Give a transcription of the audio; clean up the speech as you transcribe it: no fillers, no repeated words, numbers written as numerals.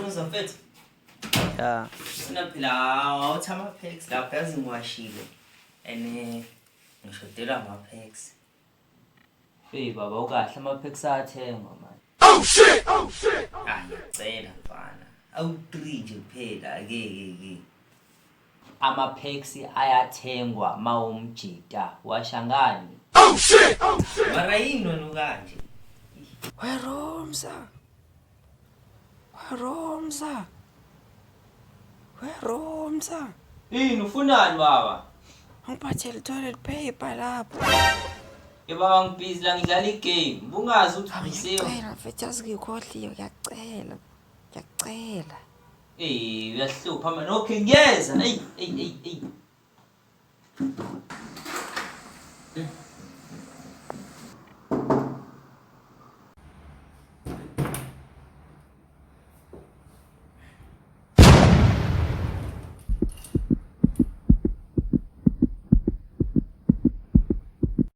uzofethu. Ya. Sina phela awuthi ama-packs lapha yazi ngiwashile. And ngishodela ama-packs. Hey baba ukahle ama-packs ayathengwa manje. Oh shit. Ngiyacela mfana. Awu-3 nje kuphela ke. Ama-packs ayathengwa mawumjita washangani. Oh shit. Mara yini wena ukanje? Weromza. Yini ufunani baba? Ngiphathele toilet paper lapho. Baba ngibhizi la ngidlala igame. Bungazi ukuthi ngisiwe. Ngicela mfethu azikhohliwe ngiyacela. Uyahlupha manje. Okay ngiyeza. Ey.